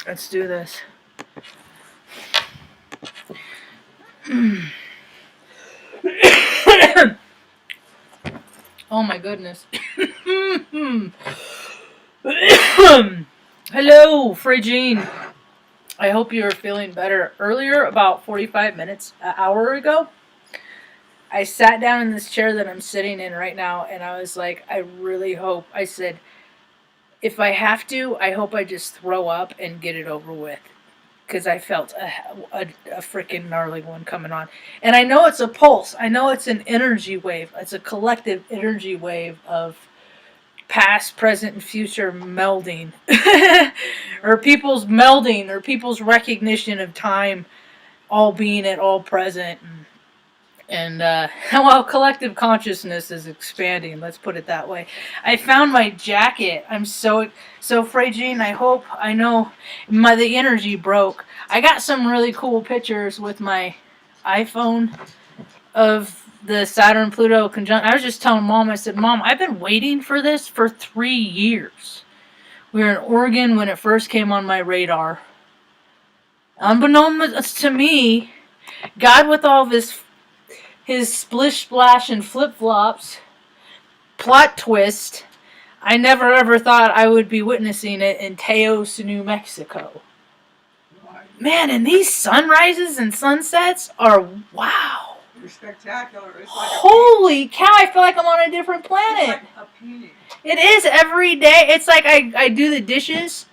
Let's do this. Oh my goodness. Hello, Frigine. I hope you're feeling better. Earlier, about 45 minutes, an hour ago, I sat down in this chair that I'm sitting in right now, and I was like, I really hope. I said, if I have to, I hope I just throw up and get it over with. Because I felt a freaking gnarly one coming on. And I know it's a pulse. I know it's an energy wave. It's a collective energy wave of past, present, and future melding. Or people's melding, or people's recognition of time all being at all present. And well, collective consciousness is expanding. Let's put it that way. I found my jacket. I'm so Fragine. I know the energy broke. I got some really cool pictures with my iPhone of the Saturn Pluto conjunction. I was just telling Mom. I said, Mom, I've been waiting for this for 3 years. We were in Oregon when it first came on my radar. Unbeknownst to me, God, with all of his splish splash and flip flops, plot twist, I never ever thought I would be witnessing it in Teos, New Mexico. Man, and these sunrises and sunsets are wow. They're spectacular. It's like holy cow, I feel like I'm on a different planet. It's like a painting. It is every day. It's like I do the dishes.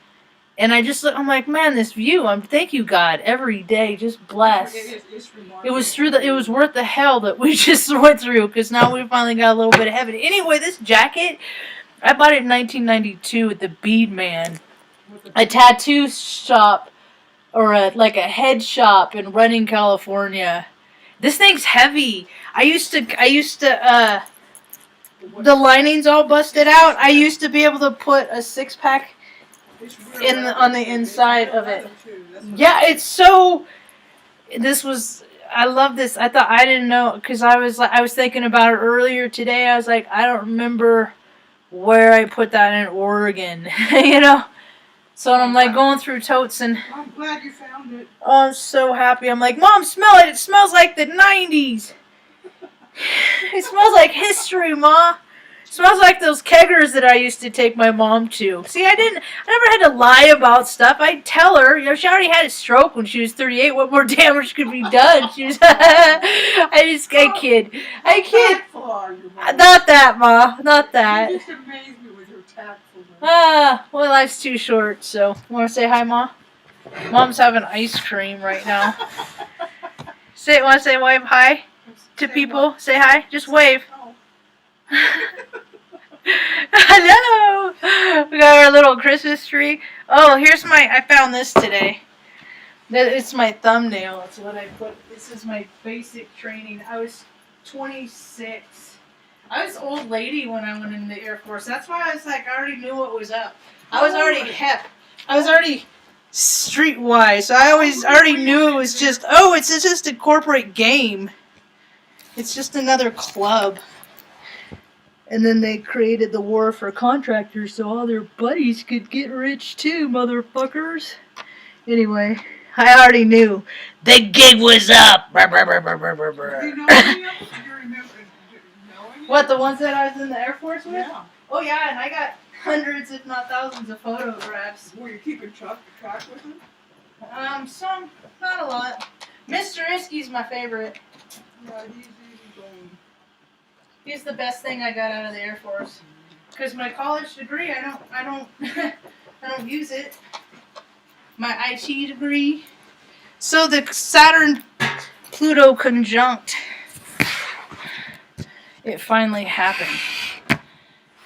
And I'm like, man, this view. Thank you, God, every day. Just bless. It's remarkable. It was worth the hell that we just went through, because now we finally got a little bit of heaven. Anyway, this jacket, I bought it in 1992 at the Bead Man, a tattoo shop, or a head shop in Redding, California. This thing's heavy. I used to the lining's all busted out. I used to be able to put a 6-pack on the inside of it. Yeah, it's so. I love this. I thought I didn't know, because I was thinking about it earlier today. I was like, I don't remember where I put that in Oregon, you know. So I'm like going through totes, and I'm glad you found it. Oh, I'm so happy. I'm like, Mom, smell it. It smells like the 90s. It smells like history, Ma. It smells like those keggers that I used to take my mom to. See, I never had to lie about stuff. I'd tell her, she already had a stroke when she was 38. What more damage could be done? She was, I kid. Not that, Ma. Not that. You just amaze me with your tactfulness. Well, life's too short, so. Want to say hi, Ma? Mom's having ice cream right now. Want to say wave hi to people? Say hi. Just wave. Hello! We got our little Christmas tree. Oh, I found this today. It's my thumbnail. It's what I put. This is my basic training. I was 26. I was an old lady when I went in the Air Force. That's why I was like, I already knew what was up. I was already hip. I was already streetwise. So I already knew it was just, it's just a corporate game. It's just another club. And then they created the war for contractors so all their buddies could get rich too, motherfuckers. Anyway, I already knew. The gig was up. Brr, brr, brr, brr, brr, brr, brr. Do you know any of them? Do you remember knowing? What, the ones that I was in the Air Force with? Yeah. Oh yeah, and I got hundreds, if not thousands, of photographs. Were you keeping track with them? Some, not a lot. Mr. Iskey's my favorite. Yeah, he's going. He's the best thing I got out of the Air Force. Because my college degree, I don't I don't use it. My IT degree. So the Saturn Pluto conjunct, it finally happened.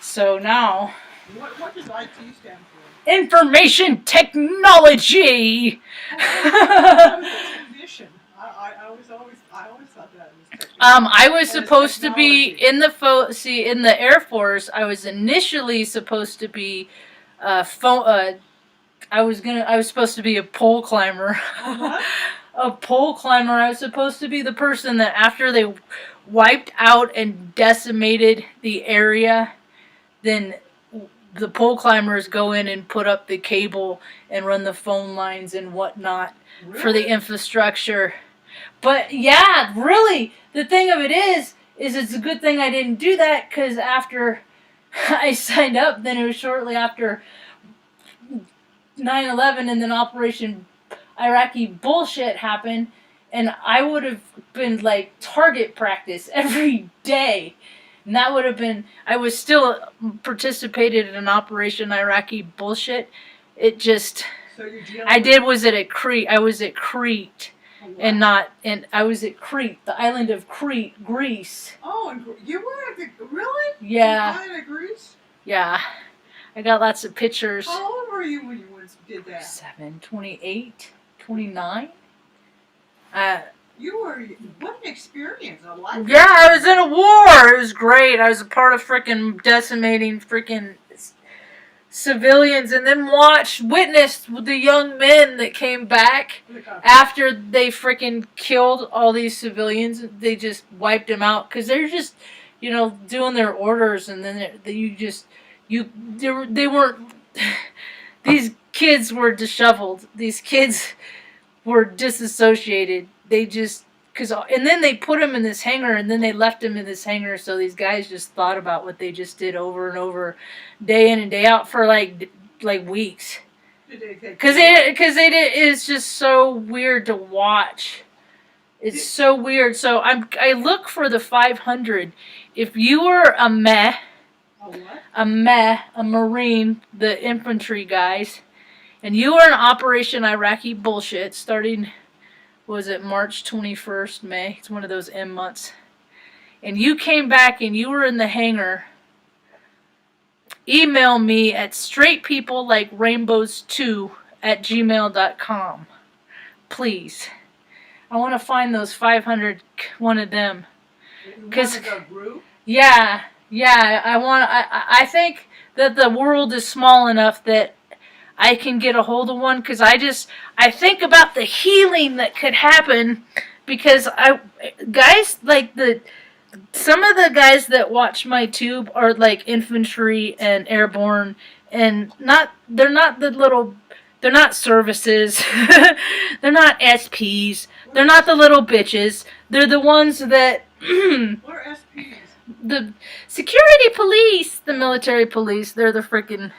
So now, What does IT stand for? information technology. Musician. I always thought that was technology. I was supposed to be in the Air Force. I was initially supposed to be I was supposed to be a pole climber. A pole climber. I was supposed to be the person that after they wiped out and decimated the area, then the pole climbers go in and put up the cable and run the phone lines and whatnot for the infrastructure. But yeah, really, the thing of it is it's a good thing I didn't do that, because after I signed up, then it was shortly after 9/11, and then Operation Iraqi bullshit happened, and I would have been like target practice every day. And that would have been, I was still participated in an Operation Iraqi bullshit. It just, So you're dealing I with- did was at Crete. I was at Crete, and not, and I was at Crete, the island of Crete, Greece. Oh, and you were at the, really? Yeah, You were at Greece? yeah. I got lots of pictures. How old were you when you once did that? 7, 28, 29. You were, what an experience, a life. Yeah, I was in a war. It was great. I was a part of freaking decimating freaking civilians, and then witnessed the young men that came back after they freaking killed all these civilians. They just wiped them out because they're just, doing their orders, and then they weren't. These kids were disheveled. These kids were disassociated. They just, and then they put him in this hangar, and then they left him in this hangar, so these guys just thought about what they just did over and over, day in and day out, for like weeks. Because it's just so weird to watch. It's so weird. So I look for the 500. If you were a Marine, the infantry guys, and you were in Operation Iraqi bullshit starting, was it March 21st, May? It's one of those M months. And you came back and you were in the hangar, email me at straightpeoplelikeRainbows2@gmail.com. Please. I want to find those 500, one of them. Because group? Yeah, I think that the world is small enough that I can get a hold of one, because I think about the healing that could happen, because some of the guys that watch my tube are like infantry and airborne, and they're not services, they're not SPs, they're not the little bitches, they're the ones that What are SPs? The security police, the military police, they're the freaking,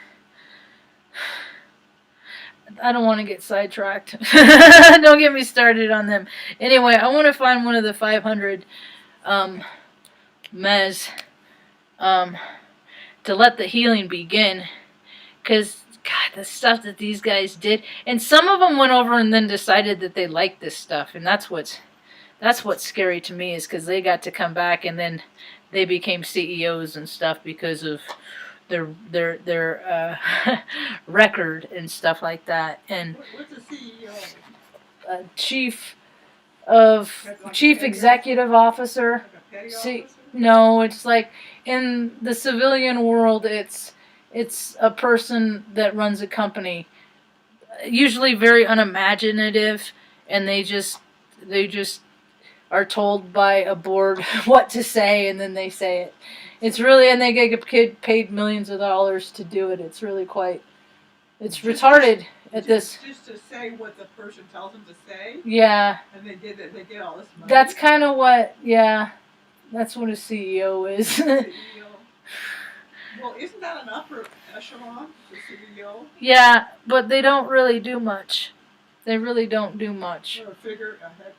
I don't want to get sidetracked. Don't get me started on them. Anyway, I want to find one of the 500 mez to let the healing begin. Because, God, the stuff that these guys did. And some of them went over and then decided that they liked this stuff. And that's what's scary to me, is because they got to come back and then they became CEOs and stuff because of their record and stuff like that. And What's a CEO? chief executive officer. Like a petty officer? No, it's like in the civilian world, it's a person that runs a company, usually very unimaginative, and they just are told by a board what to say, and then they say it. It's really, and they get paid millions of dollars to do it. It's really it's retarded Just to say what the person tells them to say? Yeah. And they get all this money? That's kind of what, that's what a CEO is. CEO. Well, isn't that an upper echelon, the CEO? Yeah, but they don't really do much. They really don't do much. Or figure ahead.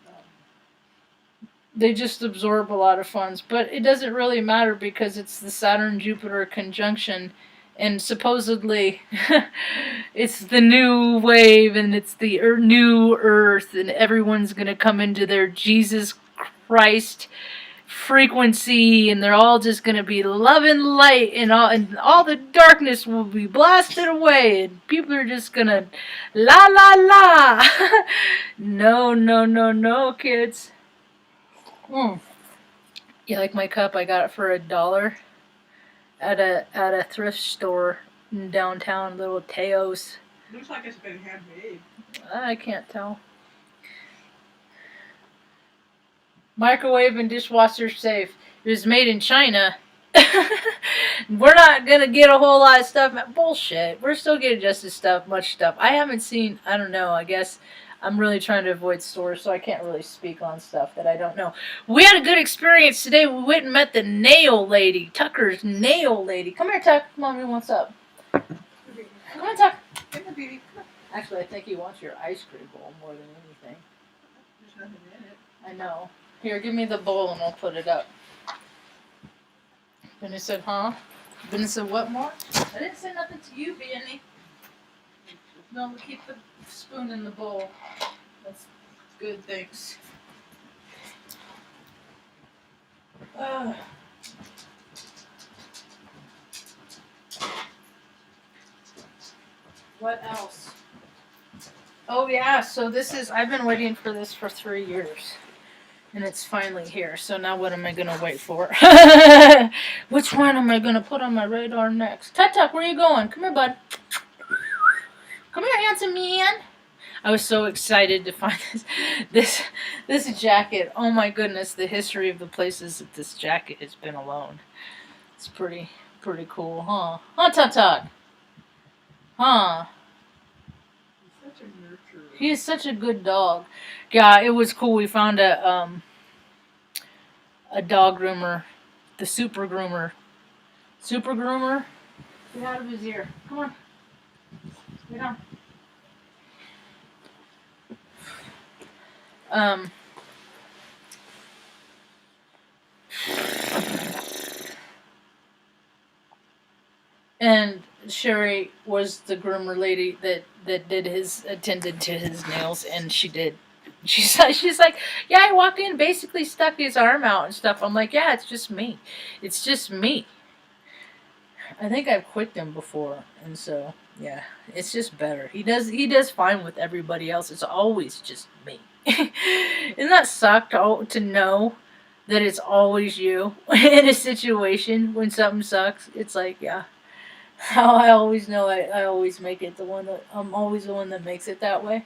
They just absorb a lot of funds, but it doesn't really matter because it's the Saturn-Jupiter conjunction, and supposedly it's the new wave, and it's the new Earth, and everyone's going to come into their Jesus Christ frequency, and they're all just going to be love and light, and all the darkness will be blasted away, and people are just going to la la la. No, kids. You like my cup? I got it for $1 at a thrift store in downtown, little Teos. Looks like it's been handmade. I can't tell. Microwave and dishwasher safe. It was made in China, We're not gonna get a whole lot of stuff. Bullshit. We're still getting just as much stuff. I haven't seen. I don't know. I guess I'm really trying to avoid stores, so I can't really speak on stuff that I don't know. We had a good experience today. We went and met the nail lady, Tucker's nail lady. Come here, Tuck. Mommy wants up. Come on, Tuck. Come here, baby. Come on. Actually, I think he wants your ice cream bowl more than anything. There's nothing in it. I know. Here, give me the bowl and I'll put it up. Benny said, huh? Benny said, what more? I didn't say nothing to you, Benny. No, we keep the spoon in the bowl. That's good, thanks. What else? Oh yeah, so this is, I've been waiting for this for 3 years. And it's finally here. So now what am I going to wait for? Which one am I going to put on my radar next? Tut-Tuck, where are you going? Come here, bud. Come here, handsome man. I was so excited to find this jacket. Oh my goodness, the history of the places that this jacket has been alone. It's pretty cool, huh? Huh, Tut-Tuck? Huh? He's such a nurturer. He is such a good dog. Yeah, it was cool. We found a dog groomer, the super groomer. Super groomer. Get out of his ear. Come on. Get down. And Sherry was the groomer lady that attended to his nails, and she did. She's like, yeah, I walked in, basically stuck his arm out and stuff. I'm like, yeah, it's just me. It's just me. I think I've quit him before, and so yeah, it's just better. He does fine with everybody else. It's always just me. Isn't that suck to know that it's always you in a situation when something sucks? It's like, yeah. How I always know I always make it I'm always the one that makes it that way.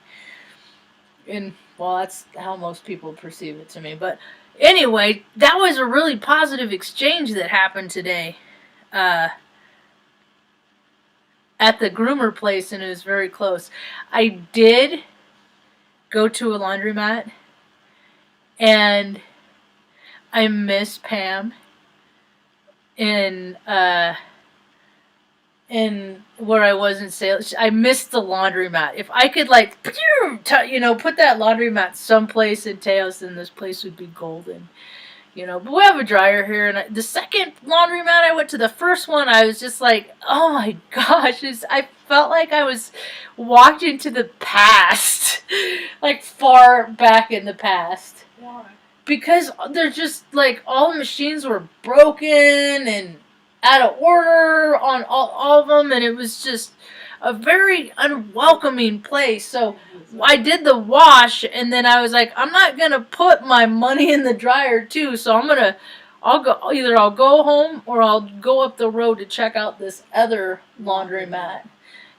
And well, that's how most people perceive it to me. But anyway, that was a really positive exchange that happened today at the groomer place, and it was very close. I did go to a laundromat, and I miss Pam in where I was in sales. I missed the laundromat. If I could, like, put that laundromat someplace in Teos, then this place would be golden. But we have a dryer here, and the second laundromat I went to, the first one, I was just like, oh my gosh, I felt like I was walked into the past, like far back in the past. Why? Because they're just, like, all the machines were broken and out of order on all of them, and it was just a very unwelcoming place. So I did the wash, and then I was like, I'm not gonna put my money in the dryer too, so I'll go home or I'll go up the road to check out this other laundromat.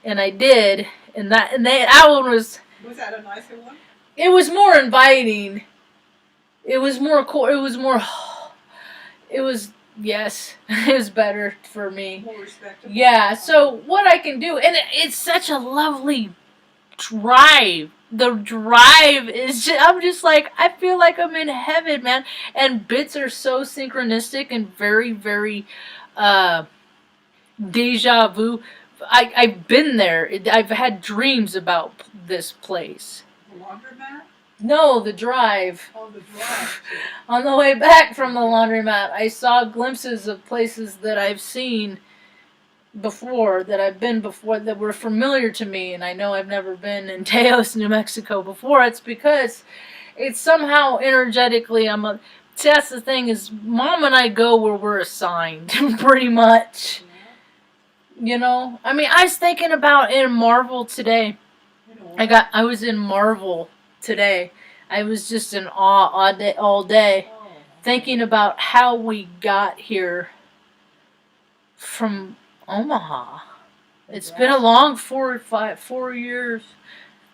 And I did, and that one was that a nicer one? It was more inviting. It was more cool. Yes, it was better for me. More respectable. Yeah, so what I can do, and it's such a lovely drive. The drive is I'm just like, I feel like I'm in heaven, man. And bits are so synchronistic and very, very deja vu. I've been there. I've had dreams about this place. The laundromat? No, the drive. Oh, the drive. On the way back from the laundromat, I saw glimpses of places that I've seen before, that I've been before, that were familiar to me, and I know I've never been in Teos, New Mexico before. It's because it's somehow energetically, see, that's the thing, is Mom and I go where we're assigned, pretty much. I mean, I was thinking about in Marvel today. I was in Marvel today. I was just in awe all day, thinking about how we got here from Omaha. It's been a long 4 years,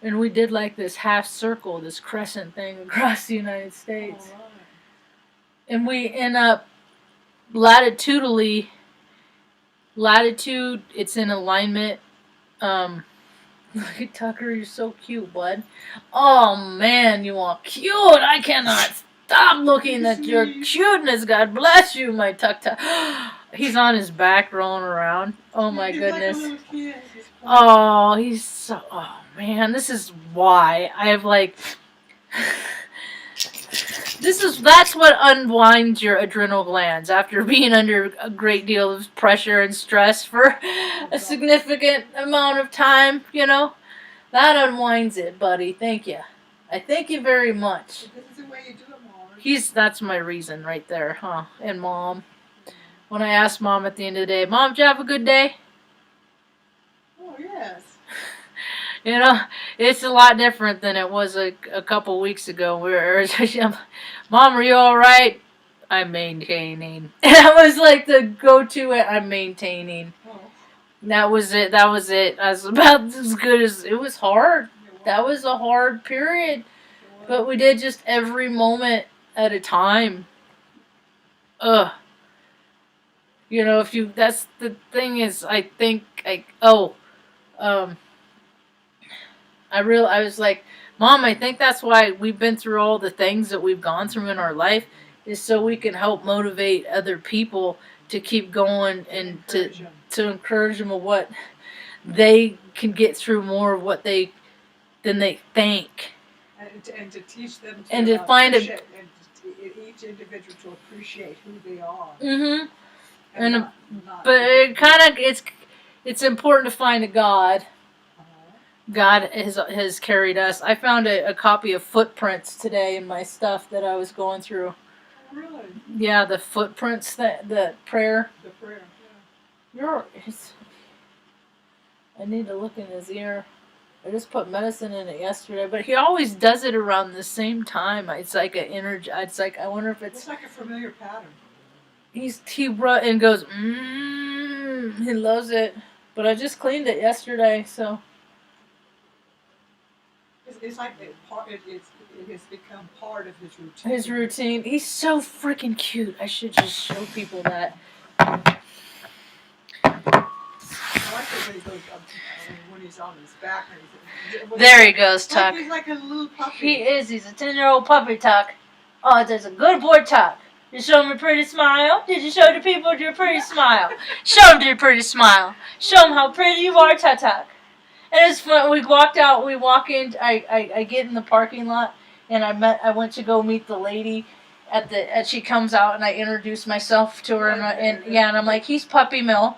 and we did like this half circle, this crescent thing across the United States. And we end up latitudinally, latitude, it's in alignment. Look at Tucker, you're so cute, bud. Oh man, you are cute. I cannot stop looking at your cuteness. God bless you, my Tuck Tuck. He's on his back rolling around. Oh my goodness. Like a little kid. Oh, he's so. Oh man, this is why I have like. That's what unwinds your adrenal glands after being under a great deal of pressure and stress for a significant amount of time, you know. That unwinds it, buddy. Thank you. I thank you very much. This is the way you do it, Marge. That's my reason right there, huh? And Mom. When I asked Mom at the end of the day, Mom, did you have a good day? Oh, yes. You know, it's a lot different than it was a couple weeks ago. Where Mom, are you all right? I'm maintaining. That was like the go-to. I'm maintaining. Oh. That was it. I was about as good as it was hard. That was a hard period, but we did just every moment at a time. Ugh. You know, that's the thing is, I think I was like, Mom, I think that's why we've been through all the things that we've gone through in our life, is so we can help motivate other people to keep going and to encourage them of what they can get through more of what than they think. And to teach them and to find each individual to appreciate who they are. Mm-hmm. Not But it's important to find a God. God has carried us. I found a copy of Footprints today in my stuff that I was going through. Really? Yeah, the Footprints, the prayer. The prayer, yeah. I need to look in his ear. I just put medicine in it yesterday, but he always does it around the same time. It's like an energy. It's like, I wonder if it's like a familiar pattern. He and goes, he loves it. But I just cleaned it yesterday, so. It's like it has become part of his routine. His routine. He's so freaking cute. I should just show people that. I like it when he goes up, when he's on his back. There he goes, Tuck. He's like a little puppy. He is. He's a 10-year-old puppy, Tuck. Oh, there's a good boy, Tuck. You show him a pretty smile? Did you show the people your pretty smile? Show them your pretty smile. Show them how pretty you are, Tuck. And it's fun. We walked out. We walk in. I get in the parking lot, and I went to go meet the lady she comes out, and I introduce myself to her, and I'm like, he's Puppy Mill.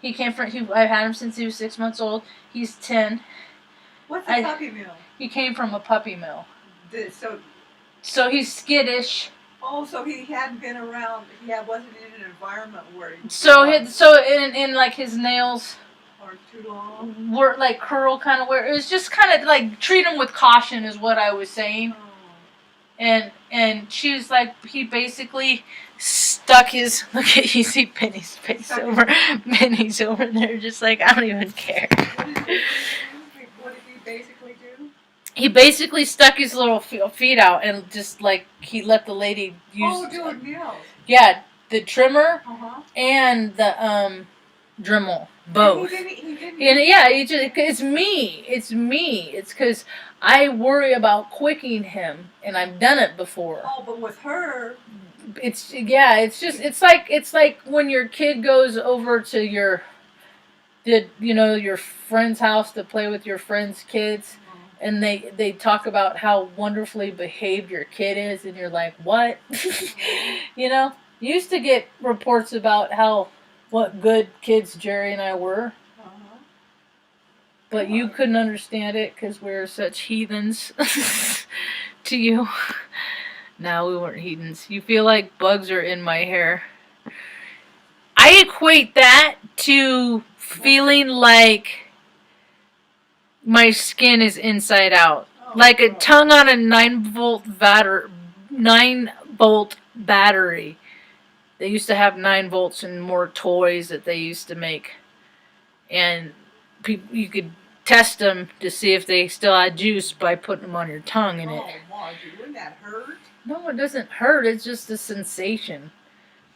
He came from. I've had him since he was 6 months old. He's 10. What's a puppy mill? He came from a puppy mill. So he's skittish. Oh, so he hadn't been around. He wasn't in an environment where. In like his nails. Or too long. Were like curl kind of where it was just kind of like treat him with caution is what I was saying. Oh. And she was like, he basically stuck his, look at, you see Penny's face over, Penny's over there just like, I don't even care. What did he basically do? He basically stuck his little feet out and just like, he let the lady use. Oh, doing nails. Yeah, the trimmer and the Dremel. Both. He didn't. It's me. It's because I worry about quicking him, and I've done it before. Oh, but with her, it's like when your kid goes over to your friend's house to play with your friend's kids, and they talk about how wonderfully behaved your kid is, and you're like, what? You used to get reports about what good kids Jerry and I were. But you couldn't understand it because we were such heathens to you. No, we weren't heathens. You feel like bugs are in my hair. I equate that to feeling like my skin is inside out. Like a tongue on a 9-volt battery. They used to have 9 volts and more toys that they used to make. And you could test them to see if they still had juice by putting them on your tongue in it. Oh, Marge, wouldn't that hurt? No, it doesn't hurt. It's just a sensation.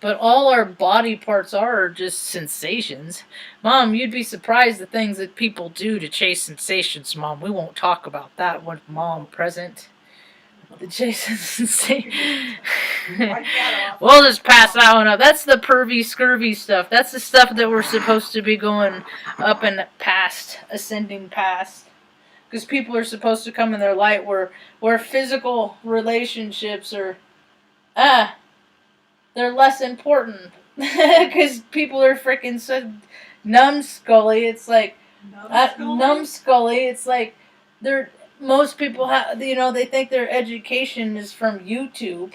But all our body parts are just sensations. Mom, you'd be surprised the things that people do to chase sensations, Mom. We won't talk about that with Mom present. The chasing sensation. Wipe that off. We'll just pass that one up. That's the pervy, scurvy stuff. That's the stuff that we're supposed to be going up and past, ascending past. Because people are supposed to come in their light where physical relationships are, they're less important. Because people are freaking so numbskully. It's like, numbskully. It's like, most people have, you know, they think their education is from YouTube.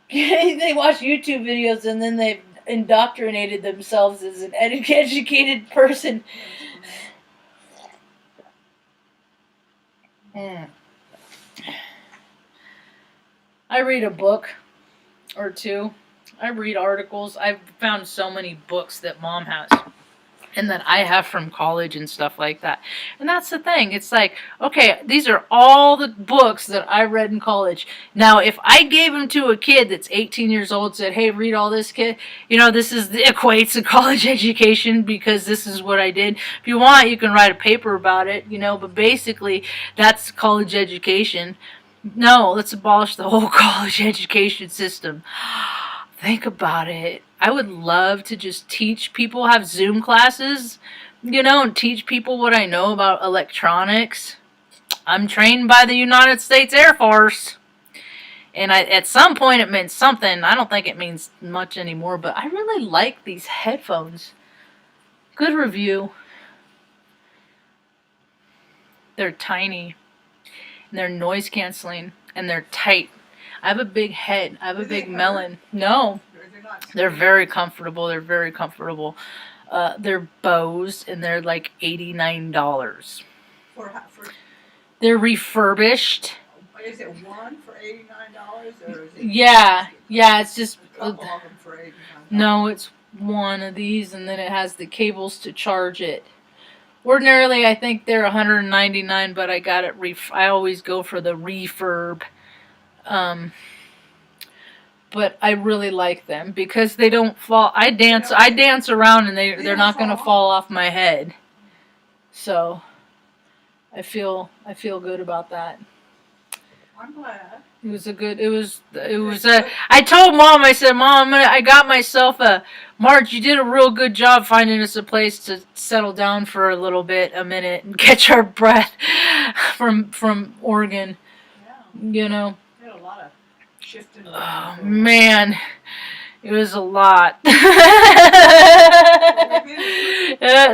They watch YouTube videos and then they've indoctrinated themselves as an educated person. I read a book or two. I read articles. I've found so many books that Mom has and that I have from college and stuff like that. And that's the thing. It's like, okay, these are all the books that I read in college. Now, if I gave them to a kid that's 18 years old, said, hey, read all this, kid, you know, this equates to college education because this is what I did. If you want, you can write a paper about it, you know, but basically that's college education. No, let's abolish the whole college education system. Think about it. I would love to just teach people, have Zoom classes, you know, and teach people what I know about electronics. I'm trained by the United States Air Force. And at some point it meant something. I don't think it means much anymore, but I really like these headphones. Good review. They're tiny. And they're noise canceling. And they're tight. I have a big head. I have a big melon. No. They're very comfortable. They're very comfortable. They're Bose, and they're like $89. They're refurbished. Is it one for $89, or is it? Yeah. It's just a couple of them for $89. No, it's one of these, and then it has the cables to charge it. Ordinarily, I think they're $199, but I got it. I always go for the refurb. But I really like them because they don't fall. I dance around and they're not going to fall off my head. So I feel good about that. I'm glad. I told Mom, I said, Mom, I got myself Marge, you did a real good job finding us a place to settle down for a minute and catch our breath from Oregon. Yeah. You know. A lot of shifting. Oh man, it was a lot.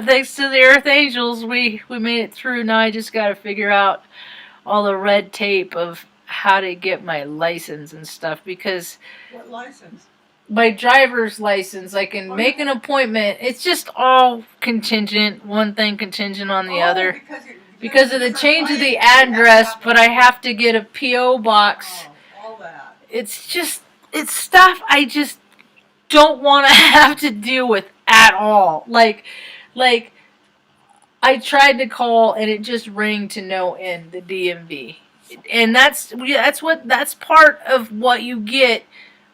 Thanks to the Earth Angels, we made it through. Now I just got to figure out all the red tape of how to get my license and stuff because. What license? My driver's license. I can make an appointment. It's just all contingent. One thing contingent on the other. Because of the change of the address, but I have to get a P.O. box. All that. It's stuff I just don't want to have to deal with at all. Like, I tried to call and it just rang to no end, the DMV. And that's part of what you get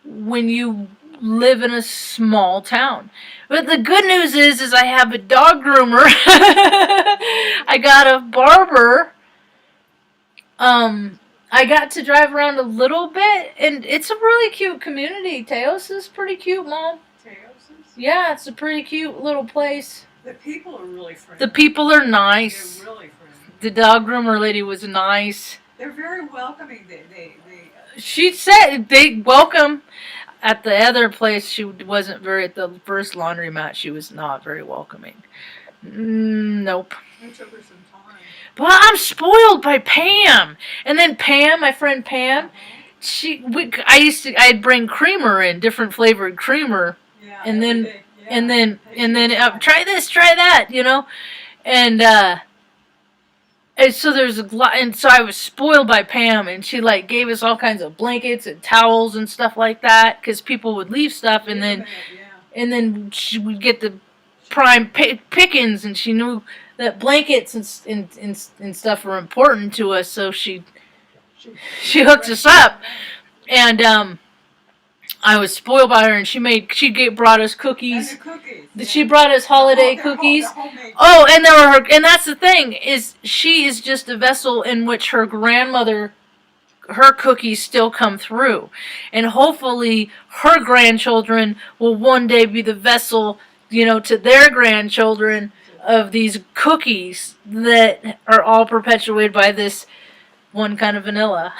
when you live in a small town. But the good news is I have a dog groomer. I got a barber. I got to drive around a little bit, and it's a really cute community. Teos is pretty cute, Mom. Teos is? Yeah, it's a pretty cute little place. The people are really friendly. The people are nice. They're really friendly. The dog groomer lady was nice. They're very welcoming. She said they welcome. At the other place, she wasn't very. At the first laundromat, she was not very welcoming. Nope. It took her some time. But I'm spoiled by Pam. And then Pam, my friend Pam, I'd bring creamer in, different flavored creamer, Yeah. and then Yeah. try this, try that, you know, and so there's a lot, and so I was spoiled by Pam, and she like gave us all kinds of blankets and towels and stuff like that, because people would leave stuff, and then she would get the prime pickings, and she knew that blankets and stuff were important to us, so she hooked us up, and I was spoiled by her, and she brought us And cookies. the cookies. She brought us holiday They're cookies. homemade. Oh, and there were and that's the thing is she is just a vessel in which her grandmother, her cookies still come through, and hopefully her grandchildren will one day be the vessel, to their grandchildren of these cookies that are all perpetuated by this one kind of vanilla,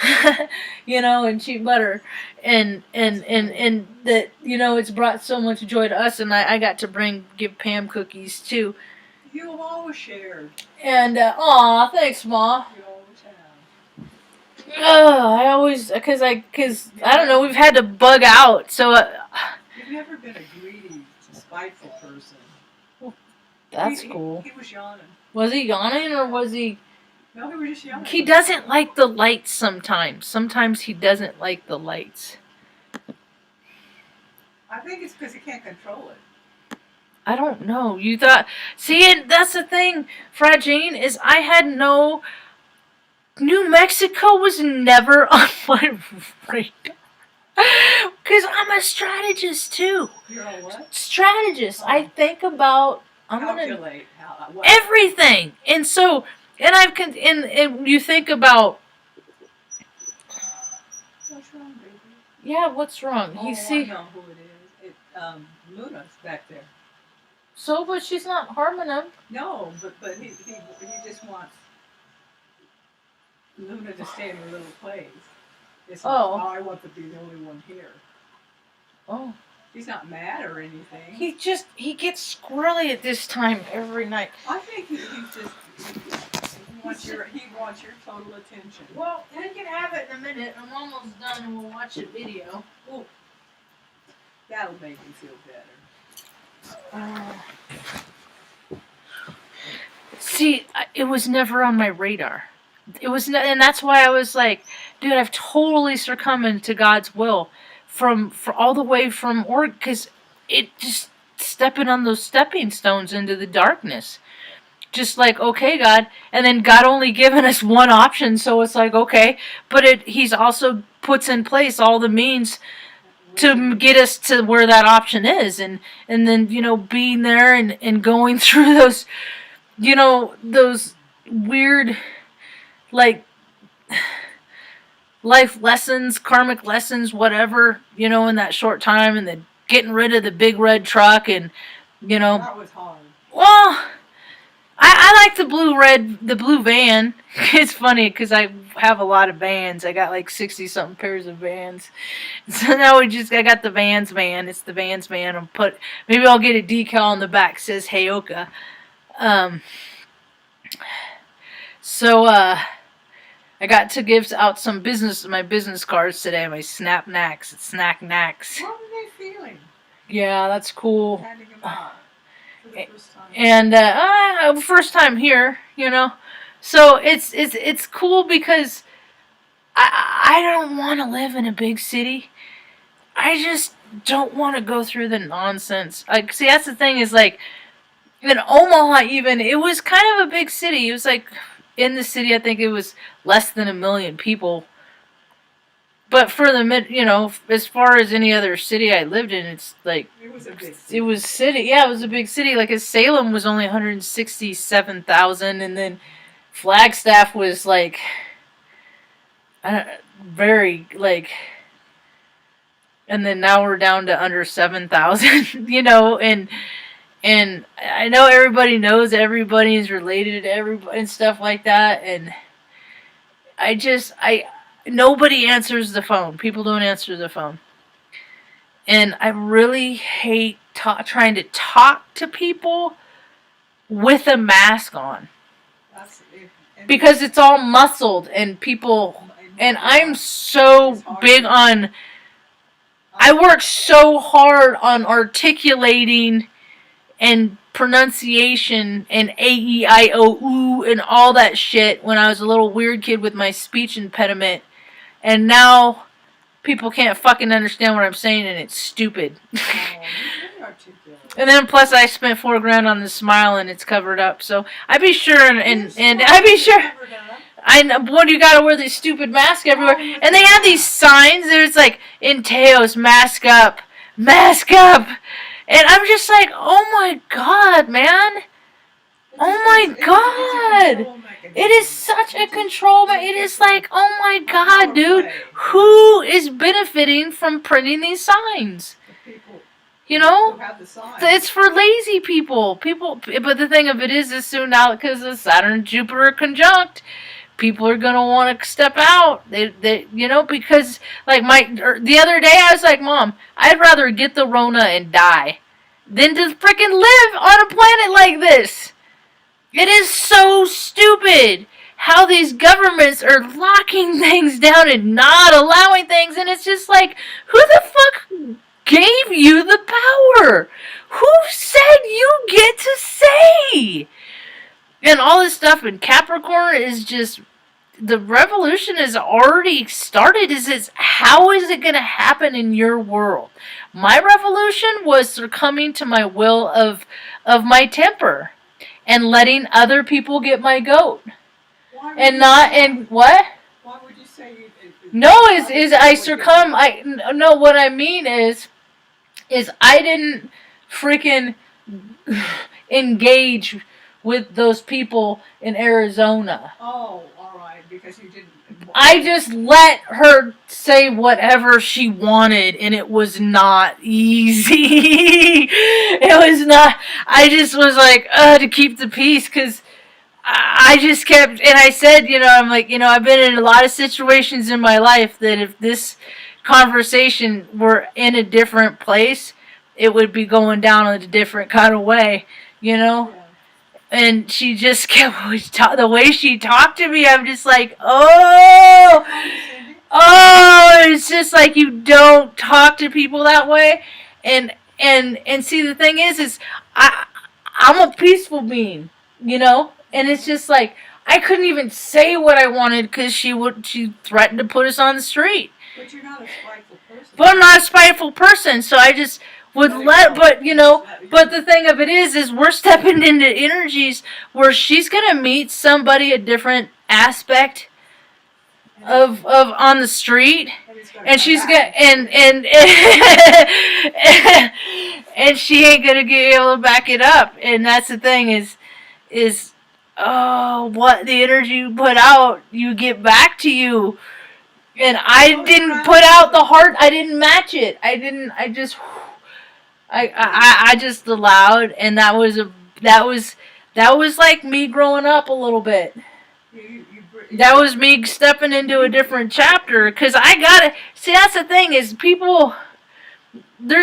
and cheap butter, and that it's brought so much joy to us, and I got to give Pam cookies too, You have always shared. and aw, thanks, Ma. You always have. I always because I don't know, we've had to bug out, so You've never been a greedy, spiteful person. that's cool. He was yawning. Was he yawning or was he? No, he was just yawning. He doesn't like the lights sometimes. Sometimes he doesn't like the lights. I think it's because he can't control it. I don't know. You thought... See, and that's the thing, Fragine, is I had no... New Mexico was never on my radar. Because I'm a strategist, too. You're a what? Strategist. I think about... Calculate what? Everything. And so... And you think about... What's wrong, baby? Yeah, what's wrong? Oh, I know who it is. Luna's back there. So, but she's not harming him. No, but he just wants Luna to stay in her little place. It's not, I want to be the only one here. Oh. He's not mad or anything. He gets squirrely at this time every night. I think he wants your total attention. Well, we can have it in a minute. I'm almost done and we'll watch a video. Ooh. That'll make him feel better. See, it was never on my radar. It was, and that's why I was like, dude, I've totally succumbed to God's will for all the way from because it just stepping on those stepping stones into the darkness. Just like, okay, God, and then God only given us one option, so it's like, okay, but He's also puts in place all the means to get us to where that option is, and then being there and going through those those weird like life lessons, karmic lessons, whatever, in that short time, and then getting rid of the big red truck, and that was hard. Well, I like the blue van. It's funny because I have a lot of vans. I got like 60-something pairs of vans. So now I got the Vans van. It's the Vans van. Maybe I'll get a decal on the back that says Heyoka. So I got to give out my business cards today, my snack knacks. How are they feeling? Yeah, that's cool. Handing them out for the first time. And first time here, So it's cool because I don't want to live in a big city. I just don't want to go through the nonsense. Like, see, that's the thing is like in Omaha, even it was kind of a big city. It was like in the city, I think it was less than 1 million people. But for as far as any other city I lived in, it's like it was a big city. It was city. Yeah, it was a big city. Like Salem was only 167,000, and then Flagstaff was like very like, and then now we're down to under 7,000. And I know everybody knows everybody is related to everybody and stuff like that, and nobody answers the phone. People don't answer the phone. And I really hate trying to talk to people with a mask on. Because it's all muscled and people... And I'm so big on... I work so hard on articulating and pronunciation and A-E-I-O-U and all that shit when I was a little weird kid with my speech impediment. And now people can't fucking understand what I'm saying, and it's stupid. And then plus I spent $4,000 on the smile, and it's covered up. So I'd be sure and I'd be sure. I know, boy, you gotta wear these stupid masks everywhere. And they have these signs. There's like, in Teos, mask up. Mask up. And I'm just like, oh my god, man. Oh my god. It is such a control. It is like, oh my god, dude. Who is benefiting from printing these signs? You know? It's for lazy people. But the thing of it is soon now, because of Saturn Jupiter conjunct, people are gonna want to step out. They, you know, because like the other day I was like, Mom, I'd rather get the Rona and die than to freaking live on a planet like this. It is so stupid how these governments are locking things down and not allowing things, and it's just like, who the fuck gave you the power? Who said you get to say? And all this stuff in Capricorn is just, the revolution has already started. How is it going to happen in your world? My revolution was succumbing to my will of my temper and letting other people get my goat. What? Why would you say No, I succumb. No, what I mean is I didn't freaking engage with those people in Arizona. Oh, all right, because you didn't. I just let her say whatever she wanted, and it was not easy. It was not. I just was like, to keep the peace, because I just kept, and I said, I'm like, I've been in a lot of situations in my life that if this conversation were in a different place, it would be going down in a different kind of way, Yeah. And she just kept, the way she talked to me, I'm just like, it's just like, you don't talk to people that way. And see, the thing is I'm a peaceful being, and it's just like, I couldn't even say what I wanted because she threatened to put us on the street. But you're not a spiteful person. But I'm not a spiteful person, so I just but the thing of it is we're stepping into energies where she's gonna meet somebody a different aspect of on the street, and she's gonna and she ain't gonna be able to back it up, and that's the thing is what the energy you put out, you get back to you. And I didn't put out the heart. I didn't match it. I just allowed, and that was like me growing up a little bit. That was me stepping into a different chapter, because I gotta see. That's the thing is, there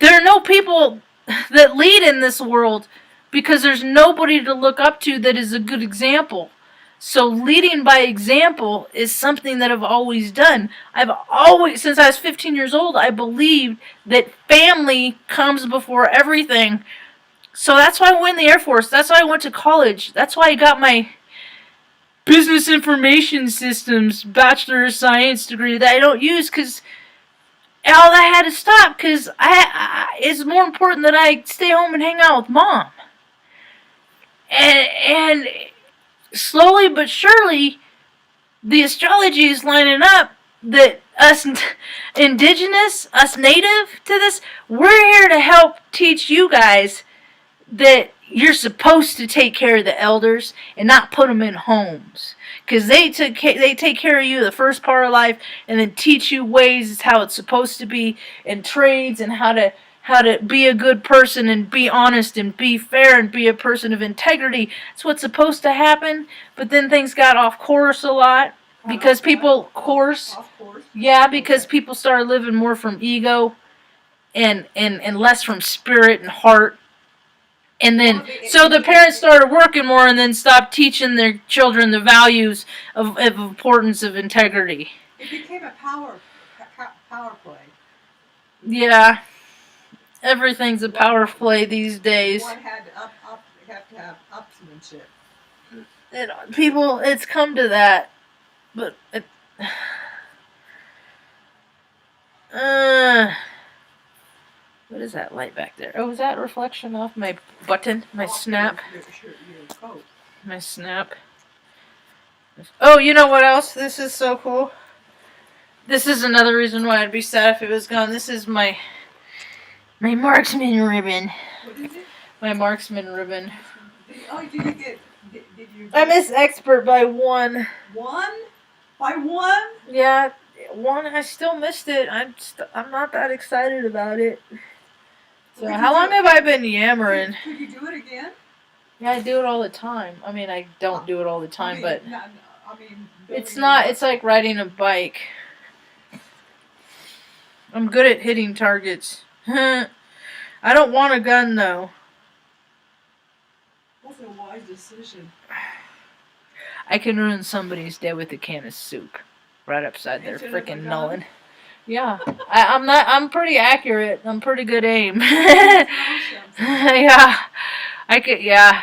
are no people that lead in this world, because there's nobody to look up to that is a good example. So leading by example is something that I've always done. Since I was 15 years old, I believed that family comes before everything. So that's why I went in the Air Force. That's why I went to college. That's why I got my Business Information Systems Bachelor of Science degree that I don't use, because all that had to stop, because it's more important that I stay home and hang out with Mom. And slowly but surely, the astrology is lining up that us indigenous, us native to this, we're here to help teach you guys that you're supposed to take care of the elders and not put them in homes. Because they take care of you the first part of life, and then teach you ways how it's supposed to be, and trades, and how to be a good person, and be honest, and be fair, and be a person of integrity. That's what's supposed to happen. But then things got off course a lot, because people, because people started living more from ego and less from spirit and heart. And then, so the parents started working more, and then stopped teaching their children the values of importance of integrity. It became a power play. Yeah. Everything's a power play these days. One had to have upsmanship. It's come to that. But what is that light back there? Oh, is that reflection off my button? My snap? Your coat. My snap. Oh, you know what else? This is so cool. This is another reason why I'd be sad if it was gone. This is my marksman ribbon. What is it? My marksman ribbon. Did you get? Did you? I missed expert by 1. One? By one? Yeah, 1. I still missed it. I'm not that excited about it. So how long have I been yammering? Could you do it again? Yeah, I do it all the time. I mean, I don't do it all the time, but it's building not. It's like riding a bike. I'm good at hitting targets. I don't want a gun though. That's a wise decision. I can ruin somebody's day with a can of soup right upside their Instead of a freaking gun? melon. Yeah, I'm not. I'm pretty accurate. I'm pretty good aim. Awesome. Yeah, I could. Yeah,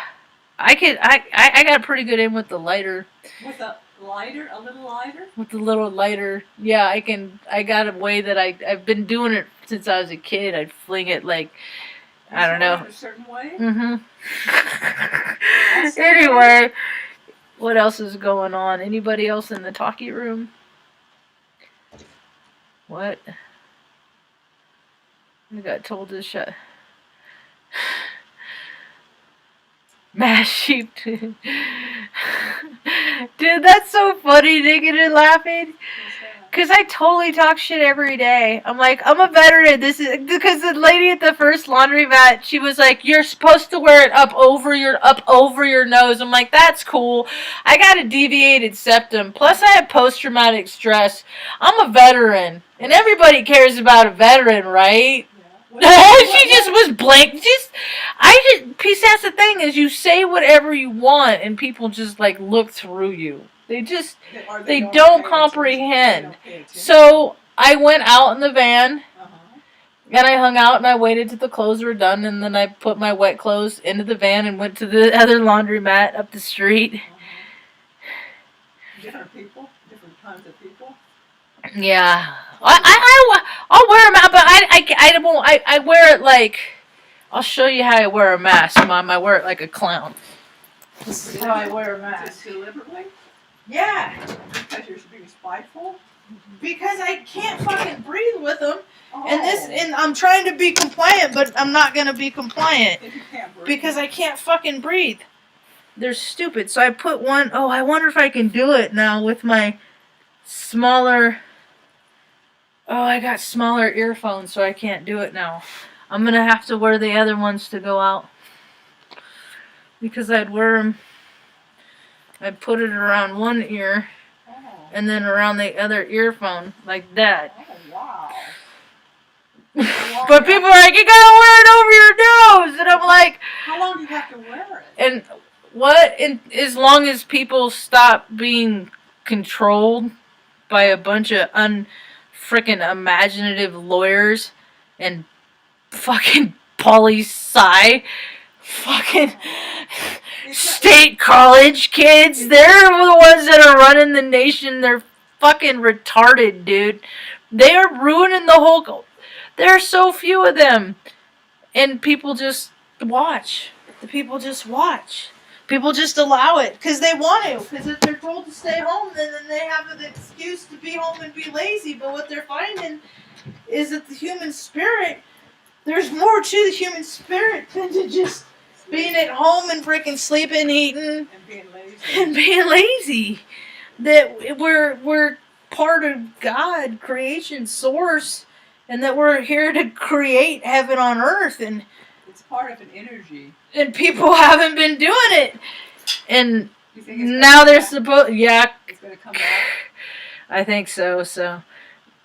I could. I got pretty good aim with the lighter. With a lighter, a little lighter? With the little lighter. Yeah, I can. I got a way that I've been doing it since I was a kid. I'd fling it like, I don't know. A certain way? Mm-hmm. Anyway, what else is going on? Anybody else in the talkie room? What? I got told to shut. Mass sheep. Dude, that's so funny, thinking and laughing. Because I totally talk shit every day. I'm like, I'm a veteran. This is because the lady at the first laundromat, she was like, you're supposed to wear it up over your nose. I'm like, that's cool. I got a deviated septum. Plus, I have post-traumatic stress. I'm a veteran. And everybody cares about a veteran, right? She just was blank. That's the thing is you say whatever you want and people just like look through you. They don't comprehend. So I went out in the van and I hung out and I waited till the clothes were done and then I put my wet clothes into the van and went to the other laundromat up the street. Different people, different kinds of people. Yeah, I'll wear them out, but I won't. I wear it like. I'll show you how I wear a mask, Mom. I wear it like a clown. This is how I wear a mask. Just deliberately? Yeah. Because you're being spiteful? Because I can't fucking breathe with them. Oh. And I'm trying to be compliant, but I'm not gonna be compliant If you can't breathe. because I can't fucking breathe. They're stupid. So I put one. Oh, I wonder if I can do it now with my smaller. Oh, I got smaller earphones, so I can't do it now. I'm going to have to wear the other ones to go out. Because I'd wear them. I'd put it around one ear. And then around the other earphone. Like that. Oh, wow. But people are like, you gotta wear it over your nose! And I'm like... How long do you have to wear it? And what? And as long as people stop being controlled by a bunch of freaking imaginative lawyers and fucking poli-sci fucking state college kids. They're the ones that are running the nation. They're fucking retarded, dude. They are ruining the whole... There are so few of them. And people just watch. The people just watch. People just allow it because they want to. Because if they're told to stay home, then they have an excuse to be home and be lazy. But what they're finding is that the human spirit, there's more to the human spirit than to just being at home and freaking sleeping, eating, and being lazy. That we're part of God, creation, source, and that we're here to create heaven on earth. And it's part of an energy. And people haven't been doing it. And now they're supposed... Yeah. It's going to come back? I think so. So,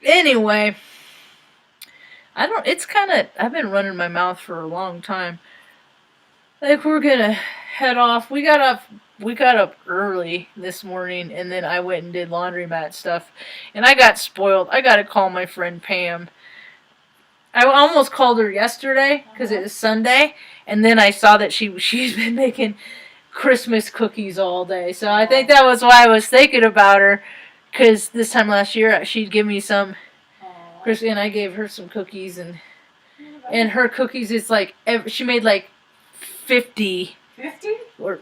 anyway. It's kind of... I've been running my mouth for a long time. Like, we're going to head off. We got up early this morning. And then I went and did laundromat stuff. And I got spoiled. I got to call my friend Pam. I almost called her yesterday because it was Sunday, and then I saw that she's been making Christmas cookies all day. So I think that was why I was thinking about her, because this time last year she'd give me some, and I gave her some cookies, and her cookies is like she made like 50. 50? Or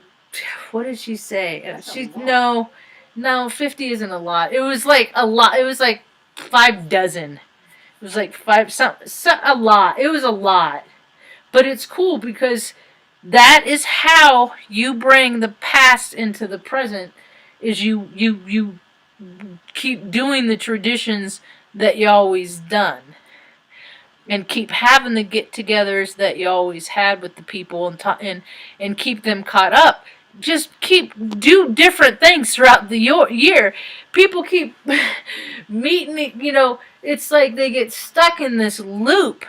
what did she say? That's She a lot. No, 50 isn't a lot. It was like a lot. It was like 5 dozen. It was like a lot. It was a lot. But it's cool because that is how you bring the past into the present. Is you keep doing the traditions that you always done, and keep having the get-togethers that you always had with the people, and keep them caught up. Just do different things throughout the year. People keep meeting. It's like they get stuck in this loop,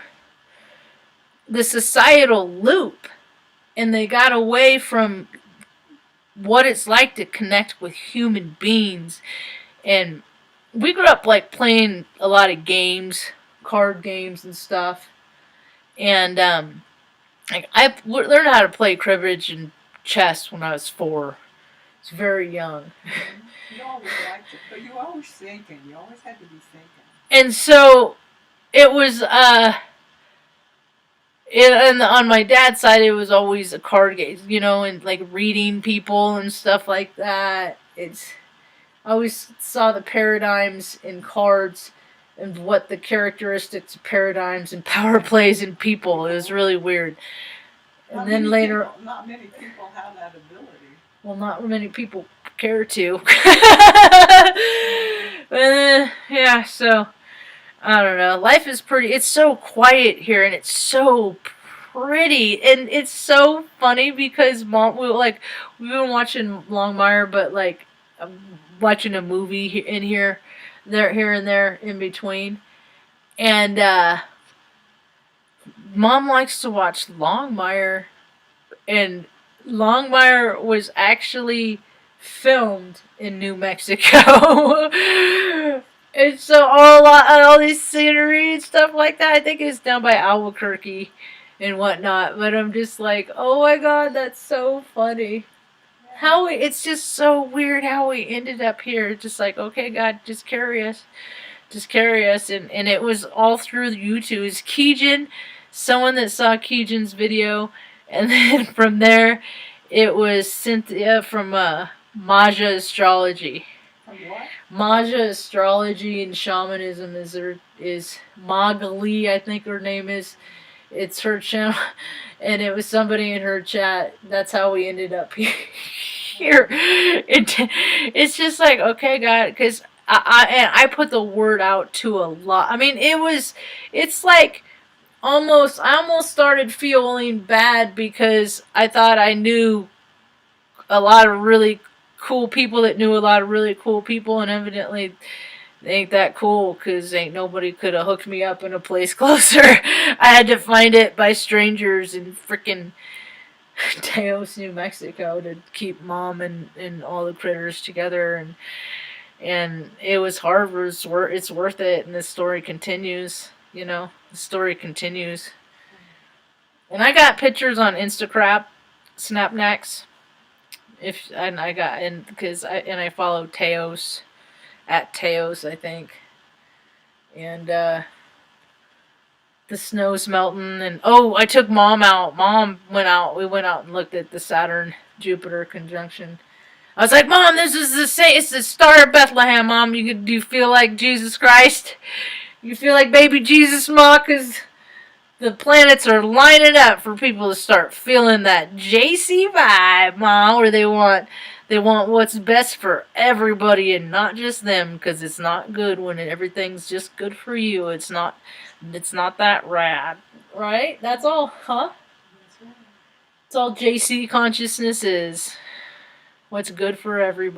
the societal loop, and they got away from what it's like to connect with human beings. And we grew up like playing a lot of games, card games and stuff. And like I learned how to play cribbage and chess when I was 4. It's very young. You always liked it, but you were always thinking. You always had to be thinking. And so it was and on my dad's side, it was always a card game, and like reading people and stuff like that. I always saw the paradigms in cards and what the characteristics of paradigms and power plays in people. It was really weird. And then later, not many people have that ability. Well, not many people care to. Yeah, so I don't know. Life is pretty. It's so quiet here, and it's so pretty, and it's so funny because Mom, we've been watching Longmire, but like watching a movie in here and there in between, and Mom likes to watch Longmire, and Longmire was actually filmed in New Mexico. And so all these scenery and stuff like that, I think it's down by Albuquerque and whatnot. But I'm just like, oh my god, that's so funny. It's just so weird how we ended up here. Just like, okay, God, just carry us. Just carry us. And it was all through YouTube. It's Keegan, someone that saw Keegan's video. And then from there, it was Cynthia from Marge Astrology. What? Marge Astrology and Shamanism is Magali, I think her name is. It's her channel, and it was somebody in her chat. That's how we ended up here. It's just like, okay, God, because I put the word out to a lot. I mean, it's like I almost started feeling bad because I thought I knew a lot of really cool people that knew a lot of really cool people, and evidently they ain't that cool because ain't nobody could have hooked me up in a place closer. I had to find it by strangers in frickin' Teos, New Mexico, to keep Mom and all the critters together, and it was hard, but it's worth it, and the story continues. The story continues. And I got pictures on Instagram, Snapnax. I follow Teos at Teos, I think. And the snow's melting, and I took Mom out. Mom went out. We went out and looked at the Saturn Jupiter conjunction. I was like, Mom, it's the Star of Bethlehem, Mom. Do you feel like Jesus Christ? You feel like baby Jesus, Ma? Because the planets are lining up for people to start feeling that JC vibe, Ma, where they want what's best for everybody and not just them, because it's not good when everything's just good for you. It's not that rad, right? That's all, huh? That's all JC consciousness is. What's good for everybody.